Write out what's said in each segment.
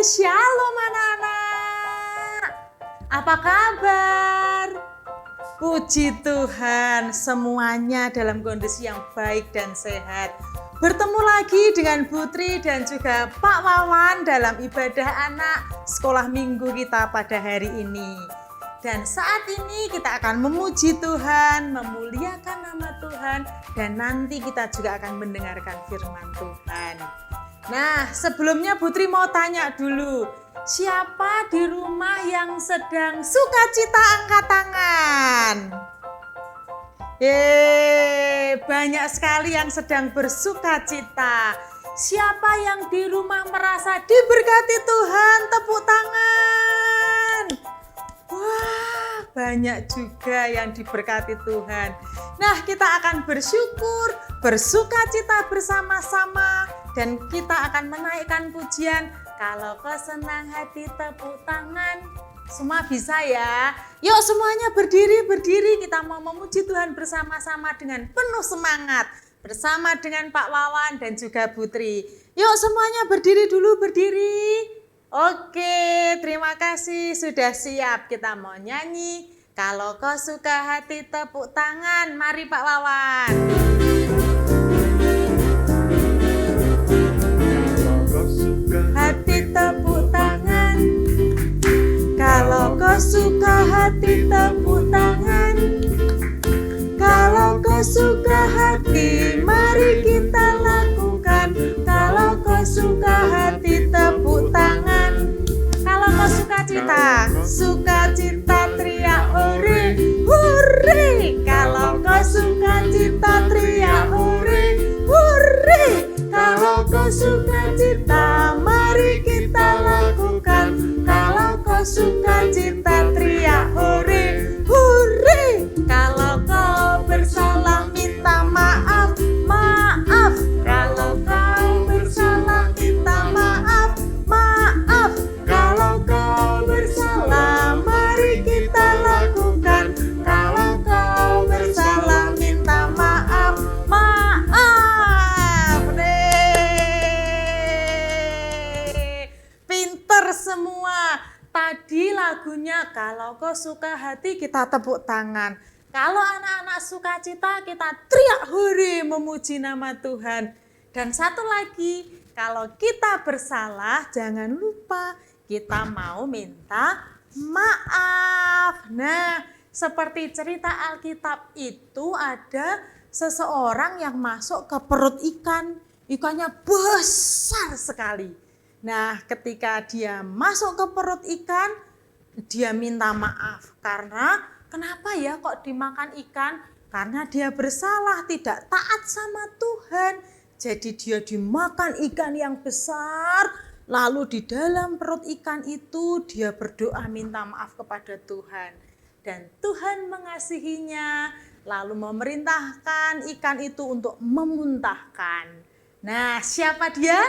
Shalom anak-anak. Apa kabar? Puji Tuhan, semuanya dalam kondisi yang baik dan sehat. Bertemu lagi dengan Putri dan juga Pak Wawan dalam ibadah anak sekolah minggu kita pada hari ini. Dan saat ini kita akan memuji Tuhan, memuliakan nama Tuhan, dan nanti kita juga akan mendengarkan firman Tuhan. Nah, sebelumnya Putri mau tanya dulu, siapa di rumah yang sedang sukacita angkat tangan? Banyak sekali yang sedang bersukacita. Siapa yang di rumah merasa diberkati Tuhan? Tepuk tangan. Wah, banyak juga yang diberkati Tuhan. Nah, kita akan bersyukur, bersukacita bersama-sama, dan kita akan menaikkan pujian. Kalau kau senang hati tepuk tangan. Semua bisa ya. Yuk semuanya berdiri, kita mau memuji Tuhan bersama-sama dengan penuh semangat. Bersama dengan Pak Wawan dan juga Putri. Yuk semuanya berdiri dulu, berdiri. Oke, terima kasih sudah siap. Kita mau nyanyi. Kalau kau suka hati tepuk tangan. Mari Pak Wawan. Hati tepuk tangan. Kalau kau suka hati tepuk tangan. Kalau kau suka hati, mari kita lakukan. Kalau kau suka hati tepuk tangan. Kalau kau sukacita teriak hore, hore. Kalau kau sukacita teriak hore, hore. Kalau kau sukacita, mari kita lakukan. Kalau kau sukacita teriak hore, hore. Kalau kau bersalah minta maaf, maaf. Kalau kau bersalah minta maaf, maaf. Kalau kau bersalah, mari kita lakukan. Kalau kau bersalah minta maaf, maaf. Pinter semua. Tadi lagunya kalau kau suka hati kita tepuk tangan. Kalau anak-anak sukacita kita teriak hore memuji nama Tuhan. Dan satu lagi, kalau kita bersalah jangan lupa kita mau minta maaf. Nah, seperti cerita Alkitab itu ada seseorang yang masuk ke perut ikan. Ikannya besar sekali. Nah, ketika dia masuk ke perut ikan, dia minta maaf. Karena kenapa ya kok dimakan ikan? Karena dia bersalah, tidak taat sama Tuhan. Jadi dia dimakan ikan yang besar. Lalu di dalam perut ikan itu dia berdoa minta maaf kepada Tuhan. Dan Tuhan mengasihinya. Lalu memerintahkan ikan itu untuk memuntahkan. Nah, siapa dia?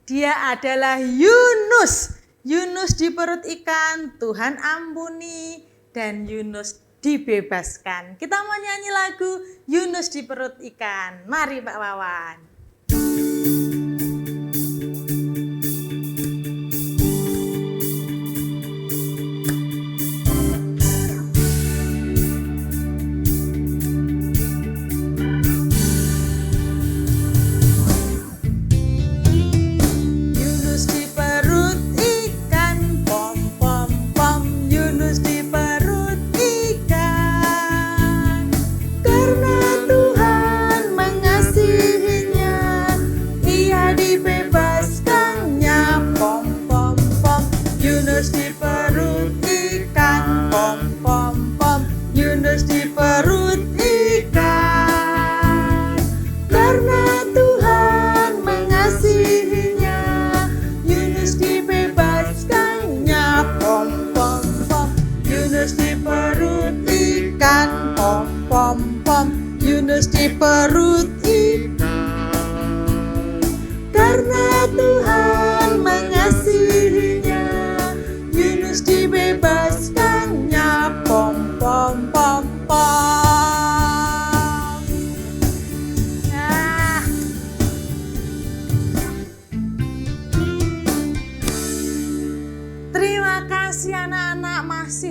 Dia adalah Yunus. Yunus di perut ikan, Tuhan ampuni, dan Yunus dibebaskan. Kita mau nyanyi lagu Yunus di perut ikan. Mari Pak Wawan. Karena Tuhan mengasihinya,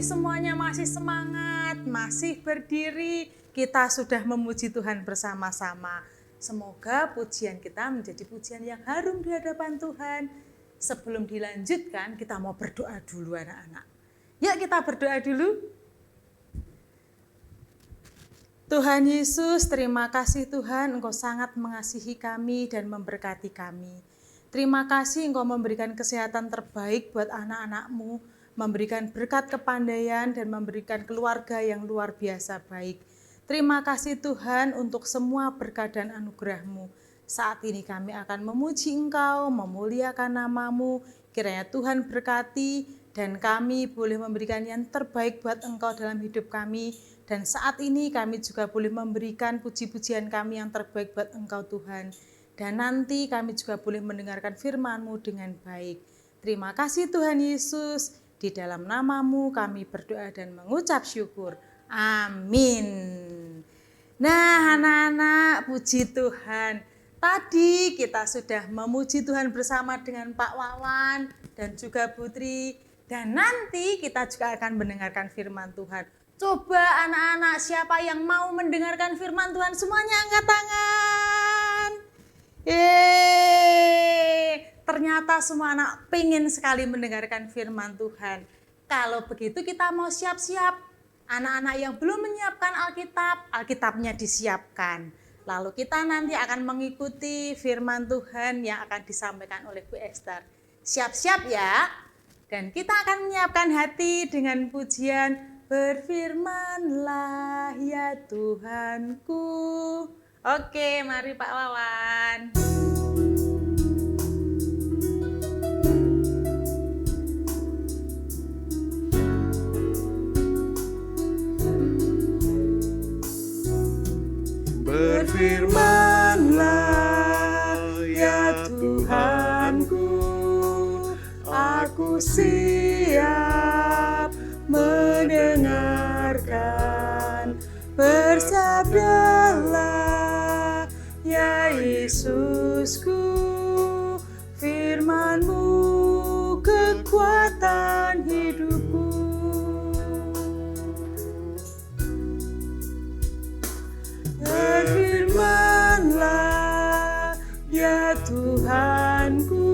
semuanya masih semangat, masih berdiri, kita sudah memuji Tuhan bersama-sama. Semoga pujian kita menjadi pujian yang harum di hadapan Tuhan. Sebelum dilanjutkan, kita mau berdoa dulu anak-anak. Yuk kita berdoa dulu. Tuhan Yesus, terima kasih Tuhan, Engkau sangat mengasihi kami dan memberkati kami. Terima kasih Engkau memberikan kesehatan terbaik buat anak-anak-Mu, memberikan berkat kepandaian dan memberikan keluarga yang luar biasa baik. Terima kasih Tuhan untuk semua berkat dan anugerah-Mu. Saat ini kami akan memuji Engkau, memuliakan nama-Mu, kiranya Tuhan berkati dan kami boleh memberikan yang terbaik buat Engkau dalam hidup kami. Dan saat ini kami juga boleh memberikan puji-pujian kami yang terbaik buat Engkau Tuhan. Dan nanti kami juga boleh mendengarkan firman-Mu dengan baik. Terima kasih Tuhan Yesus. Di dalam nama-Mu kami berdoa dan mengucap syukur. Amin. Nah anak-anak, puji Tuhan. Tadi kita sudah memuji Tuhan bersama dengan Pak Wawan dan juga Putri. Dan nanti kita juga akan mendengarkan firman Tuhan. Coba anak-anak, siapa yang mau mendengarkan firman Tuhan? Semuanya angkat tangan. Ternyata semua anak pengen sekali mendengarkan firman Tuhan. Kalau begitu kita mau siap-siap. Anak-anak yang belum menyiapkan Alkitab, Alkitabnya disiapkan. Lalu kita nanti akan mengikuti firman Tuhan yang akan disampaikan oleh Bu Esther. Siap-siap ya. Dan kita akan menyiapkan hati dengan pujian, berfirmanlah ya Tuhanku. Oke, mari Pak Wawan. Berfirmanlah ya Tuhanku, aku siap mendengarkan. Bersabdalah ya Yesusku, firman-Mu kekuatan hidupku. Berfirmanlah ya Tuhanku,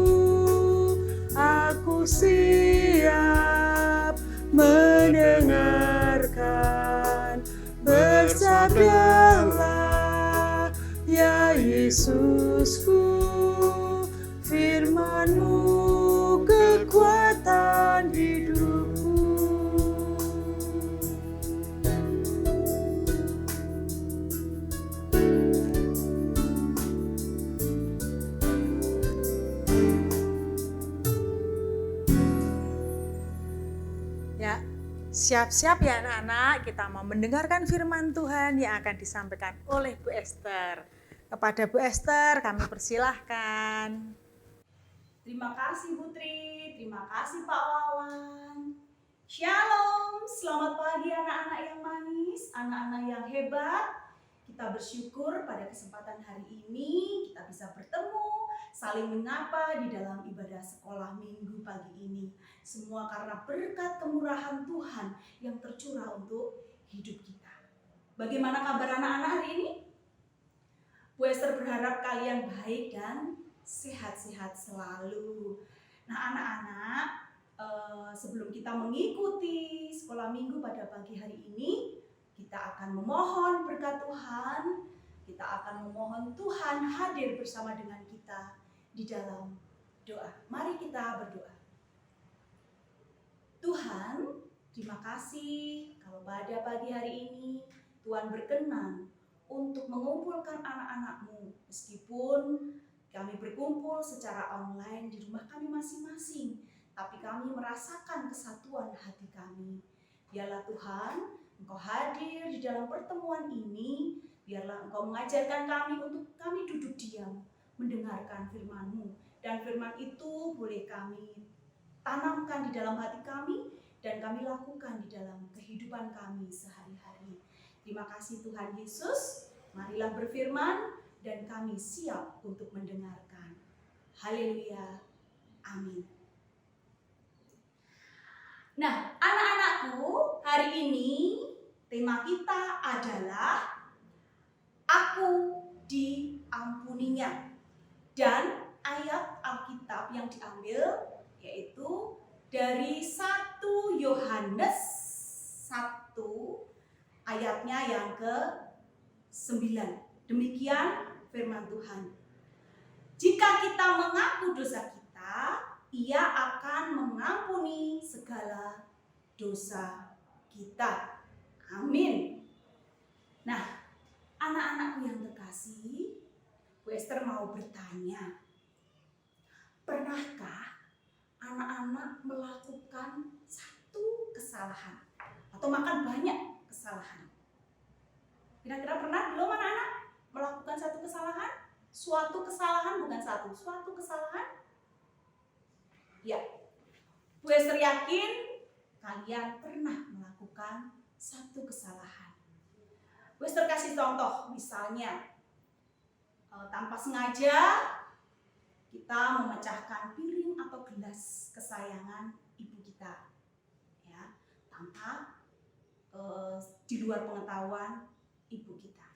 aku siap mendengarkan. Bersabdalah ya Yesusku, firman-Mu kekuatan hidupku. Ya, siap-siap ya anak-anak, kita mau mendengarkan firman Tuhan yang akan disampaikan oleh Bu Esther. Kepada Bu Esther kami persilahkan. Terima kasih Putri, terima kasih Pak Wawan. Shalom, selamat pagi anak-anak yang manis, anak-anak yang hebat. Kita bersyukur pada kesempatan hari ini kita bisa bertemu, saling menyapa di dalam ibadah sekolah minggu pagi ini. Semua karena berkat kemurahan Tuhan yang tercurah untuk hidup kita. Bagaimana kabar anak-anak hari ini? Bu Esther berharap kalian baik dan sehat-sehat selalu. Nah anak-anak, sebelum kita mengikuti sekolah minggu pada pagi hari ini, kita akan memohon berkat Tuhan, kita akan memohon Tuhan hadir bersama dengan kita di dalam doa. Mari kita berdoa. Tuhan, terima kasih kalau pada pagi hari ini Tuhan berkenan untuk mengumpulkan anak-anak-Mu, meskipun kami berkumpul secara online di rumah kami masing-masing, tapi kami merasakan kesatuan hati kami. Biarlah Tuhan, Engkau hadir di dalam pertemuan ini, biarlah Engkau mengajarkan kami untuk kami duduk diam, mendengarkan firman-Mu. Dan firman itu boleh kami tanamkan di dalam hati kami, dan kami lakukan di dalam kehidupan kami sehari-hari. Terima kasih Tuhan Yesus, marilah berfirman, dan kami siap untuk mendengarkan. Haleluya, amin. Nah, anak-anakku, hari ini tema kita adalah Aku diampuninya. Dan ayat Alkitab yang diambil yaitu dari 1 Yohanes 1 ayatnya yang ke-9. Demikian firman Tuhan. Jika kita mengaku dosa kita, Ia akan mengampuni segala dosa kita. Amin. Nah, anak-anakku yang terkasih, Bu Esther mau bertanya, pernahkah anak-anak melakukan satu kesalahan atau makan banyak kesalahan? Kira-kira pernah belum anak-anak melakukan satu kesalahan? Suatu kesalahan, bukan satu, suatu kesalahan? Ya, Bu Esther yakin kalian pernah melakukan satu kesalahan. Bu Esther kasih contoh, misalnya tanpa sengaja kita memecahkan piring atau gelas kesayangan ibu kita, ya, tanpa di luar pengetahuan ibu kita.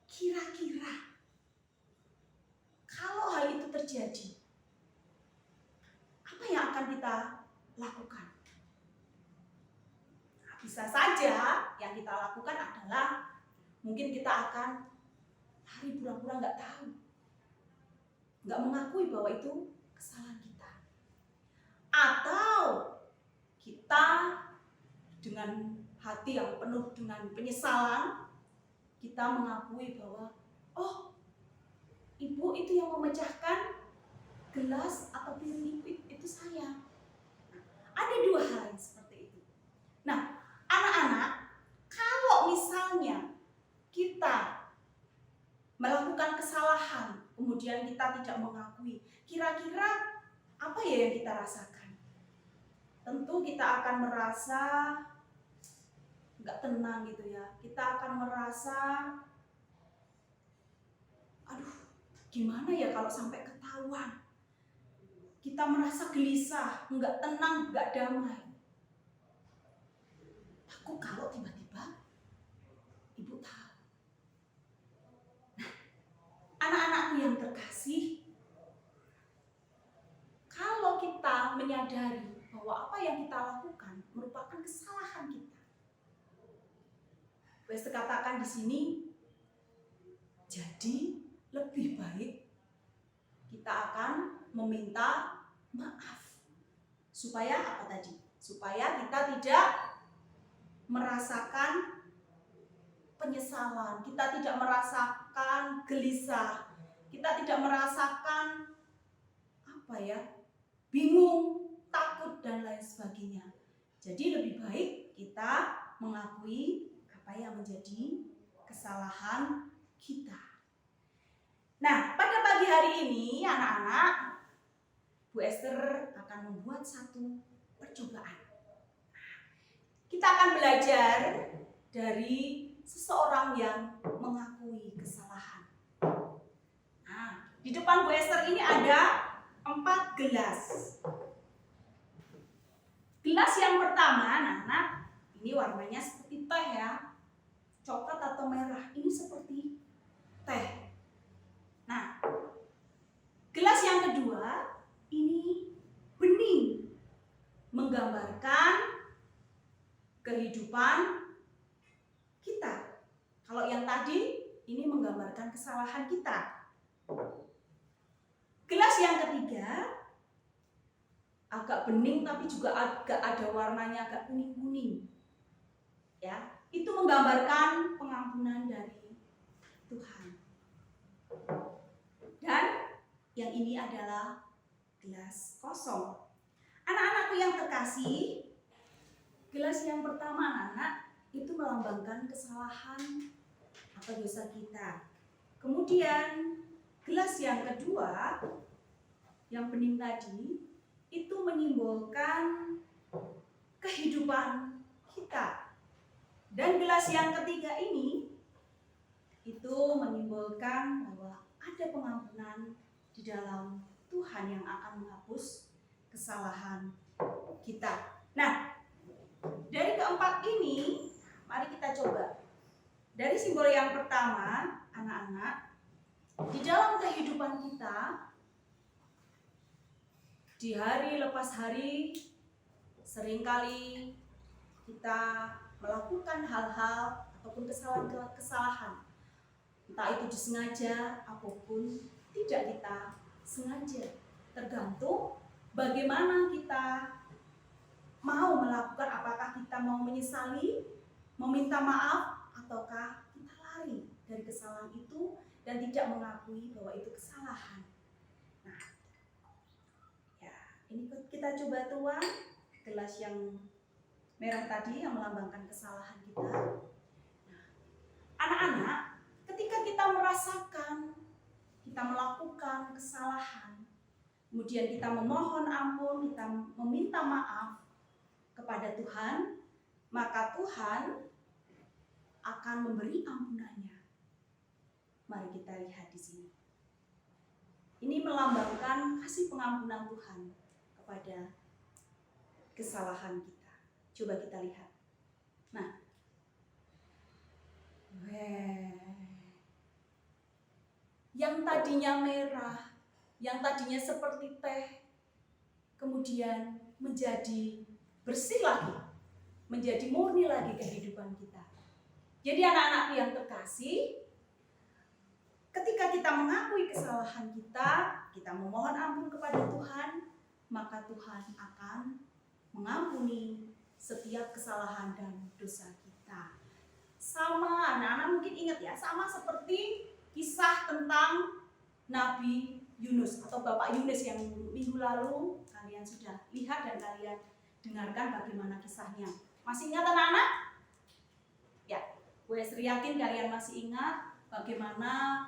Kira-kira kalau hal itu terjadi, apa yang akan kita lakukan? Nah, bisa saja yang kita lakukan adalah mungkin kita akan lari pura-pura nggak tahu, nggak mengakui bahwa itu kesalahan kita. Atau kita dengan hati yang penuh dengan penyesalan, kita mengakui bahwa, oh, ibu itu yang memecahkan gelas atau piring itu saya. Nah, ada dua hal yang seperti itu. Nah, anak-anak, kalau misalnya kita melakukan kesalahan, kemudian kita tidak mengakui, kira-kira apa ya yang kita rasakan? Tentu kita akan merasa nggak tenang gitu ya. Kita akan merasa, aduh, gimana ya kalau sampai ketahuan? Kita merasa gelisah, nggak tenang, nggak damai. Takut kalau tiba-tiba ibu tahu. Nah, anak-anakku yang terkasih, kalau kita menyadari bahwa apa yang kita lakukan merupakan kesalahan kita, Wes katakan di sini, jadi lebih baik kita akan meminta maaf. Supaya apa tadi? Supaya kita tidak merasakan penyesalan, kita tidak merasakan gelisah, kita tidak merasakan bingung, takut dan lain sebagainya. Jadi lebih baik kita mengakui apa yang menjadi kesalahan kita. Nah, pada pagi hari ini anak-anak, Bu Esther akan membuat satu percobaan. Kita akan belajar dari seseorang yang mengakui kesalahan. Nah, di depan Bu Esther ini ada 4 gelas. Gelas yang pertama, anak-anak, ini warnanya seperti teh ya, coklat atau merah. Ini seperti teh. Nah, gelas yang kedua, ini bening, menggambarkan kehidupan kita. Kalau yang tadi, ini menggambarkan kesalahan kita. Gelas yang ketiga, agak bening tapi juga agak ada warnanya, agak kuning-kuning. Ya, itu menggambarkan pengampunan dari Tuhan. Dan yang ini adalah gelas kosong. Anak-anakku yang terkasih, gelas yang pertama anak-anak itu melambangkan kesalahan atau dosa kita. Kemudian gelas yang kedua, yang bening tadi, itu menyimbolkan kehidupan kita. Dan gelas yang ketiga ini, itu menyimbolkan bahwa ada pengampunan di dalam Tuhan yang akan menghapus kesalahan kita. Nah, Dari keempat ini, mari kita coba. Dari simbol yang pertama, anak-anak, di dalam kehidupan kita, di hari lepas hari, seringkali kita melakukan hal-hal ataupun kesalahan. Entah itu disengaja ataupun tidak kita sengaja. Tergantung bagaimana kita mau melakukan, apakah kita mau menyesali, meminta maaf, ataukah kita lari dari kesalahan itu dan tidak mengakui bahwa itu kesalahan. Nah, ya, ini kita coba tuang gelas yang merah tadi yang melambangkan kesalahan kita. Nah, anak-anak, ketika kita merasakan, kita melakukan kesalahan, kemudian kita memohon ampun, kita meminta maaf kepada Tuhan, maka Tuhan akan memberi ampunannya. Mari kita lihat di sini. Ini melambangkan kasih pengampunan Tuhan kepada kesalahan kita. Coba kita lihat. Nah, yang tadinya merah, yang tadinya seperti teh, kemudian menjadi bersih lagi, menjadi murni lagi kehidupan kita. Jadi anak-anakku yang terkasih, ketika kita mengakui kesalahan kita memohon ampun kepada Tuhan, maka Tuhan akan mengampuni setiap kesalahan dan dosa kita. Sama, anak-anak mungkin ingat ya, sama seperti kisah tentang Nabi Yunus atau Bapak Yunus yang minggu lalu kalian sudah lihat dan kalian dengarkan bagaimana kisahnya. Masih ingat anak-anak? Ya, gue yakin kalian masih ingat bagaimana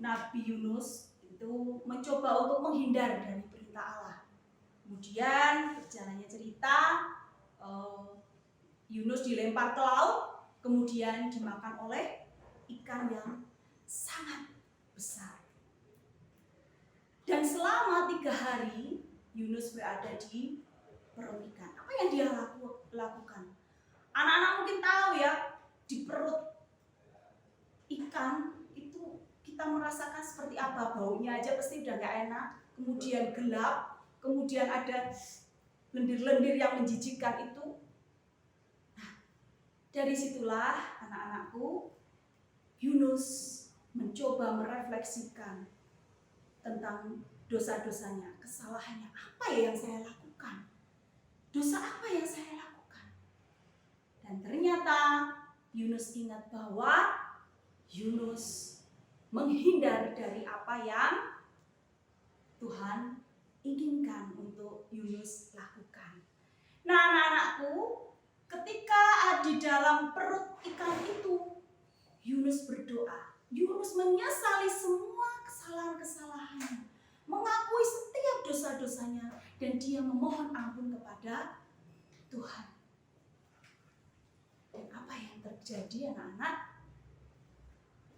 Nabi Yunus itu mencoba untuk menghindar dari perintah Allah. Kemudian berjalannya cerita, Yunus dilempar ke laut, kemudian dimakan oleh ikan yang sangat besar. Dan selama 3 hari Yunus berada di perut ikan. Apa yang dia lakukan? Anak-anak mungkin tahu ya, di perut ikan itu kita merasakan seperti apa, baunya aja pasti udah gak enak, kemudian gelap, kemudian ada lendir-lendir yang menjijikkan itu. Nah, dari situlah anak-anakku, Yunus mencoba merefleksikan tentang dosa-dosanya, kesalahannya. Apa ya yang saya lakukan? Dosa apa yang saya lakukan? Dan ternyata Yunus ingat bahwa Yunus menghindar dari apa yang Tuhan inginkan untuk Yunus lakukan. Nah, anak-anakku, ketika di dalam perut ikan itu, Yunus berdoa. Yunus menyesali semua kesalahan-kesalahannya, mengakui setiap dosa-dosanya, dan dia memohon ampun kepada Tuhan. Dan apa yang terjadi anak-anak?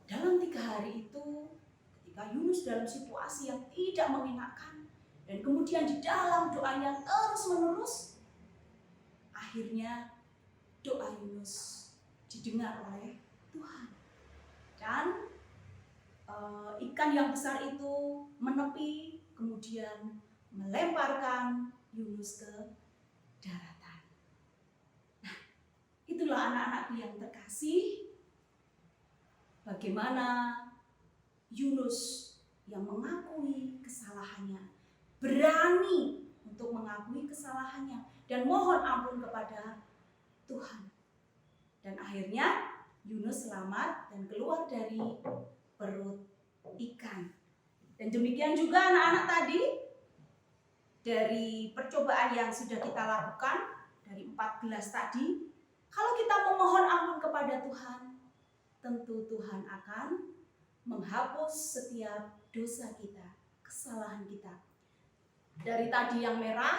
Dalam 3 hari itu, ketika Yunus dalam situasi yang tidak mengenakan, dan kemudian di dalam doanya terus-menerus, akhirnya doa Yunus didengar oleh Tuhan. Dan ikan yang besar itu menepi, kemudian melemparkan Yunus ke daratan. Nah, itulah anak-anakku yang terkasih, bagaimana Yunus yang mengakui kesalahannya, berani untuk mengakui kesalahannya dan mohon ampun kepada Tuhan. Dan akhirnya Yunus selamat dan keluar dari perut ikan. Dan demikian juga anak-anak tadi, dari percobaan yang sudah kita lakukan, dari 4 gelas tadi, kalau kita memohon ampun kepada Tuhan, tentu Tuhan akan menghapus setiap dosa kita, kesalahan kita. Dari tadi yang merah,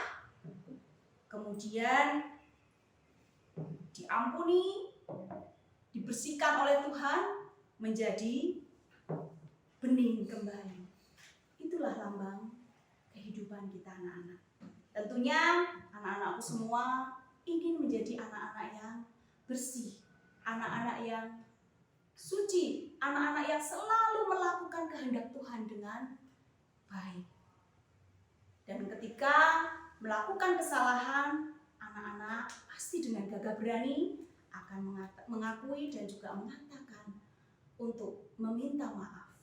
kemudian diampuni, dibersihkan oleh Tuhan, menjadi bening kembali. Itulah lambang kehidupan kita anak-anak. Tentunya anak-anakku semua ingin menjadi anak-anak yang bersih, anak-anak yang suci, anak-anak yang selalu melakukan kehendak Tuhan dengan baik. Dan ketika melakukan kesalahan, anak-anak pasti dengan gagah berani akan mengakui dan juga mengatakan untuk meminta maaf.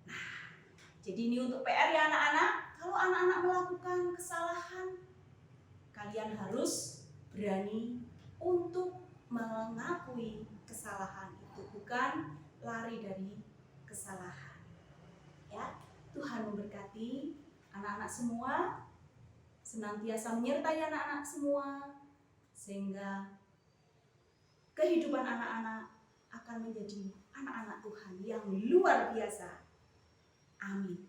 Nah, jadi ini untuk PR ya anak-anak. Kalau anak-anak melakukan kesalahan, kalian harus berani untuk mengakui kesalahan itu, bukan lari dari kesalahan. Ya, Tuhan memberkati anak-anak semua, senantiasa menyertai anak-anak semua, sehingga kehidupan anak-anak akan menjadi anak-anak Tuhan yang luar biasa. Amin.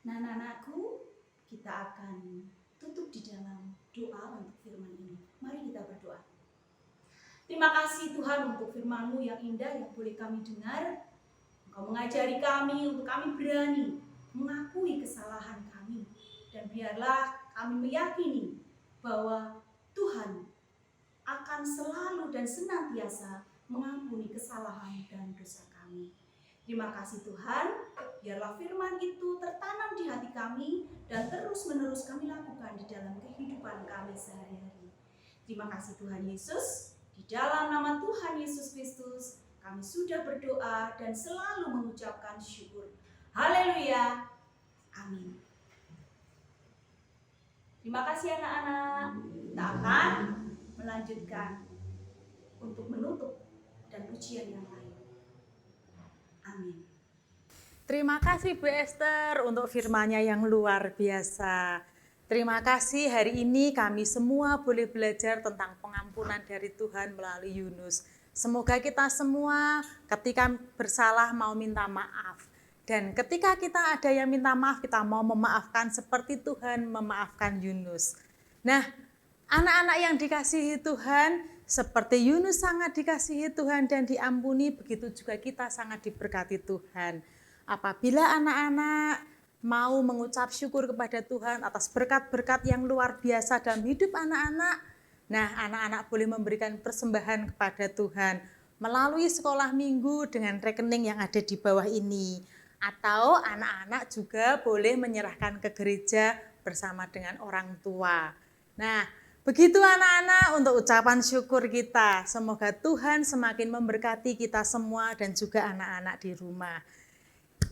Nah, anak-anakku, kita akan tutup di dalam doa untuk firman ini. Mari kita berdoa. Terima kasih Tuhan untuk firman-Mu yang indah yang boleh kami dengar. Engkau mengajari kami untuk kami berani mengakui kesalahan kami. Dan biarlah kami meyakini bahwa Tuhan akan selalu dan senantiasa mengampuni kesalahan dan dosa kami. Terima kasih Tuhan, biarlah firman itu tertanam di hati kami dan terus-menerus kami lakukan di dalam kehidupan kami sehari-hari. Terima kasih Tuhan Yesus, di dalam nama Tuhan Yesus Kristus kami sudah berdoa dan selalu mengucapkan syukur. Haleluya, amin. Terima kasih anak-anak, kita akan melanjutkan untuk menutup dan ujian yang lain. Amin. Terima kasih Bu Esther untuk firman-Nya yang luar biasa. Terima kasih hari ini kami semua boleh belajar tentang pengampunan dari Tuhan melalui Yunus. Semoga kita semua ketika bersalah mau minta maaf. Dan ketika kita ada yang minta maaf, kita mau memaafkan seperti Tuhan memaafkan Yunus. Nah, anak-anak yang dikasihi Tuhan, seperti Yunus sangat dikasihi Tuhan dan diampuni, begitu juga kita sangat diberkati Tuhan. Apabila anak-anak mau mengucap syukur kepada Tuhan atas berkat-berkat yang luar biasa dalam hidup anak-anak, nah anak-anak boleh memberikan persembahan kepada Tuhan melalui sekolah minggu dengan rekening yang ada di bawah ini. Atau anak-anak juga boleh menyerahkan ke gereja bersama dengan orang tua. Nah, begitu anak-anak untuk ucapan syukur kita. Semoga Tuhan semakin memberkati kita semua dan juga anak-anak di rumah.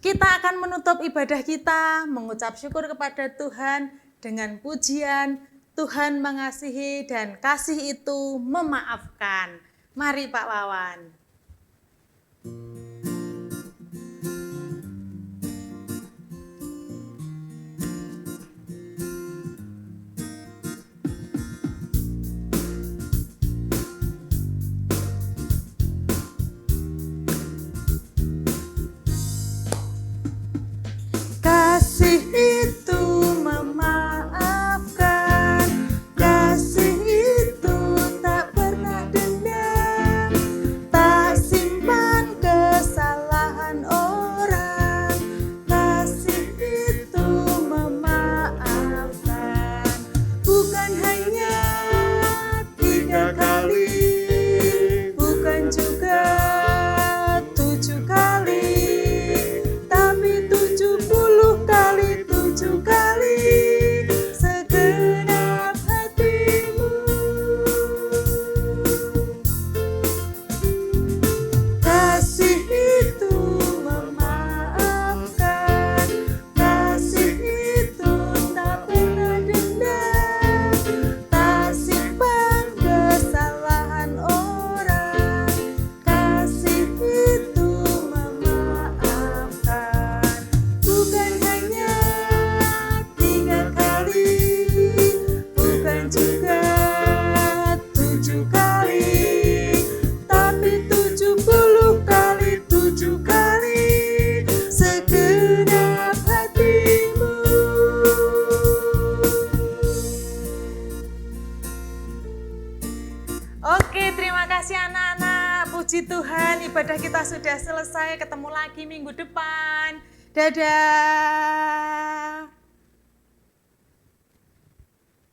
Kita akan menutup ibadah kita, mengucap syukur kepada Tuhan dengan pujian, Tuhan mengasihi dan kasih itu memaafkan. Mari Pak Wawan. Kasih itu memaafkan, kasih itu tak pernah dendam, tak simpan kesalahan orang. Kasih itu memaafkan, bukan hanya 3 kali, bukan juga 7 kali, tapi 70 kali 7 kali segenap hatimu. Kasih itu memaafkan, kasih itu tak pernah dendam, tak simpan kesalahan orang. Kasih itu memaafkan, bukan hanya 3 kali, bukan juga 7 kali, tapi 70 kali 7 kali segenap hatimu. Oke, terima kasih anak-anak. Puji Tuhan, ibadah kita sudah selesai. Ketemu lagi minggu depan. Dadah.